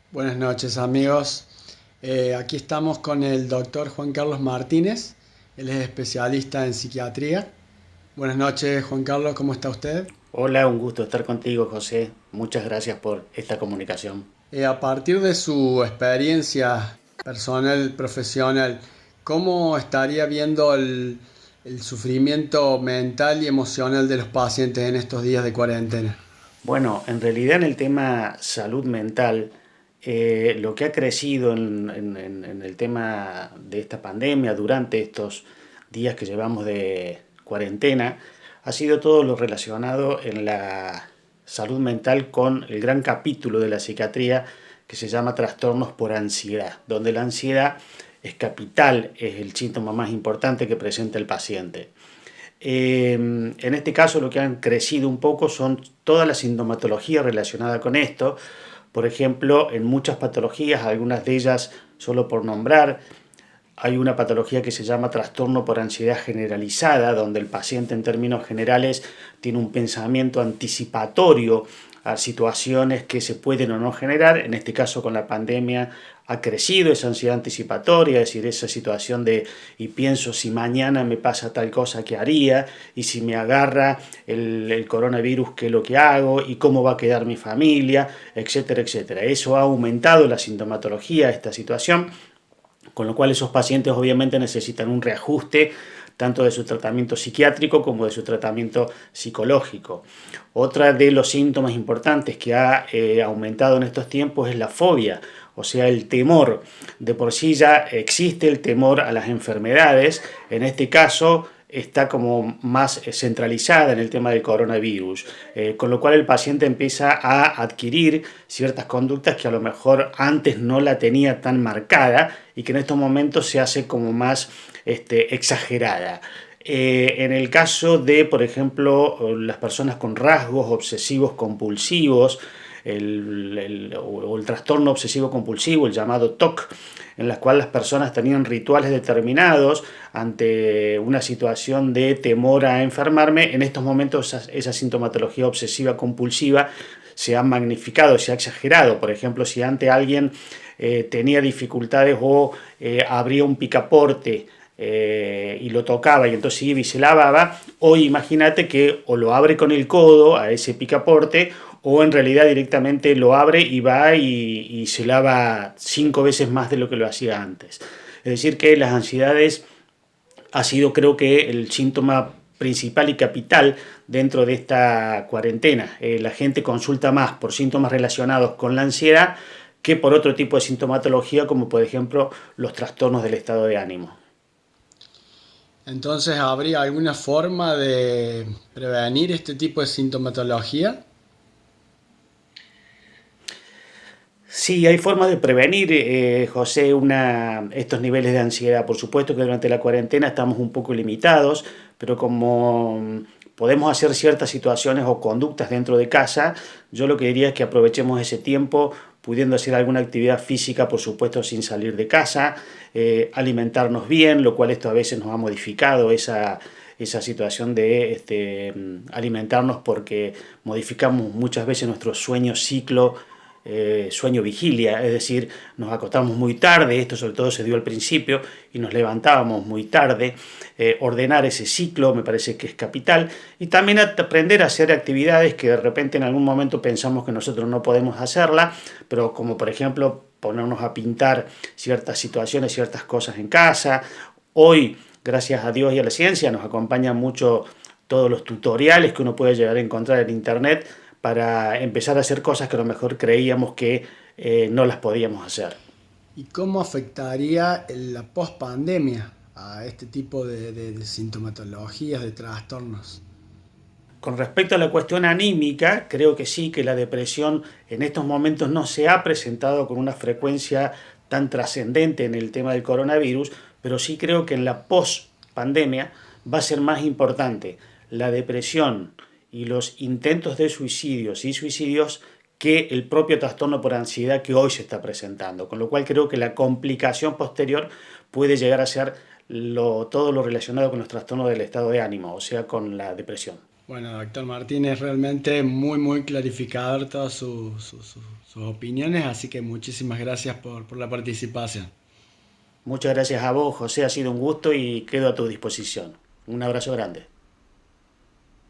Buenas noches amigos. Aquí estamos con el doctor Juan Carlos Martínez. Él es especialista en psiquiatría. Buenas noches Juan Carlos, ¿cómo está usted? Hola, un gusto estar contigo, José. Muchas gracias por esta comunicación. A partir de su experiencia personal, profesional, ¿cómo estaría viendo el sufrimiento mental y emocional de los pacientes en estos días de cuarentena? Bueno, en realidad en el tema salud mental, lo que ha crecido en el tema de esta pandemia durante estos días que llevamos de cuarentena ha sido todo lo relacionado en la salud mental con el gran capítulo de la psiquiatría que se llama trastornos por ansiedad, donde la ansiedad es capital, es el síntoma más importante que presenta el paciente. En este caso lo que han crecido un poco son toda la sintomatología relacionada con esto. Por ejemplo, en muchas patologías, algunas de ellas solo por nombrar, hay una patología que se llama trastorno por ansiedad generalizada, donde el paciente en términos generales tiene un pensamiento anticipatorio a situaciones que se pueden o no generar. En este caso con la pandemia ha crecido esa ansiedad anticipatoria, es decir, esa situación de y pienso si mañana me pasa tal cosa que haría, y si me agarra el coronavirus, qué es lo que hago, y cómo va a quedar mi familia, etcétera, etcétera. Eso ha aumentado la sintomatología de esta situación, con lo cual esos pacientes obviamente necesitan un reajuste tanto de su tratamiento psiquiátrico como de su tratamiento psicológico. Otra de los síntomas importantes que ha aumentado en estos tiempos es la fobia, o sea, el temor. De por sí ya existe el temor a las enfermedades, en este caso está como más centralizada en el tema del coronavirus, con lo cual el paciente empieza a adquirir ciertas conductas que a lo mejor antes no la tenía tan marcada y que en estos momentos se hace como más exagerada. En el caso de, por ejemplo, las personas con rasgos obsesivos compulsivos, o el trastorno obsesivo compulsivo, el llamado TOC, en las cuales las personas tenían rituales determinados ante una situación de temor a enfermarme. En estos momentos esa sintomatología obsesiva compulsiva se ha magnificado, se ha exagerado. Por ejemplo, si antes alguien tenía dificultades o abría un picaporte y lo tocaba y entonces iba y se lavaba, hoy imagínate que o lo abre con el codo a ese picaporte o en realidad directamente lo abre y va y se lava 5 veces más de lo que lo hacía antes. Es decir, que las ansiedades ha sido, creo que, el síntoma principal y capital dentro de esta cuarentena. La gente consulta más por síntomas relacionados con la ansiedad que por otro tipo de sintomatología, como por ejemplo los trastornos del estado de ánimo. Entonces, ¿habría alguna forma de prevenir este tipo de sintomatología? Sí, hay formas de prevenir, José, estos niveles de ansiedad. Por supuesto que durante la cuarentena estamos un poco limitados, pero como podemos hacer ciertas situaciones o conductas dentro de casa, yo lo que diría es que aprovechemos ese tiempo pudiendo hacer alguna actividad física, por supuesto, sin salir de casa, alimentarnos bien, lo cual esto a veces nos ha modificado esa situación de alimentarnos porque modificamos muchas veces nuestro sueño ciclo, sueño vigilia, es decir, nos acostamos muy tarde, esto sobre todo se dio al principio, y nos levantábamos muy tarde. Ordenar ese ciclo me parece que es capital, y también aprender a hacer actividades que de repente en algún momento pensamos que nosotros no podemos hacerla, pero como por ejemplo ponernos a pintar ciertas situaciones, ciertas cosas en casa. Hoy, gracias a Dios y a la ciencia, nos acompañan mucho todos los tutoriales que uno puede llegar a encontrar en internet para empezar a hacer cosas que a lo mejor creíamos que no las podíamos hacer. ¿Y cómo afectaría la pospandemia a este tipo de sintomatologías, de trastornos? Con respecto a la cuestión anímica, creo que sí, que la depresión en estos momentos no se ha presentado con una frecuencia tan trascendente en el tema del coronavirus, pero sí creo que en la post-pandemia va a ser más importante la depresión y los intentos de suicidios y suicidios que el propio trastorno por ansiedad que hoy se está presentando. Con lo cual creo que la complicación posterior puede llegar a ser todo lo relacionado con los trastornos del estado de ánimo, o sea, con la depresión. Bueno, doctor Martínez, realmente muy clarificador todas sus opiniones, así que muchísimas gracias por la participación. Muchas gracias a vos, José, ha sido un gusto y quedo a tu disposición. Un abrazo grande.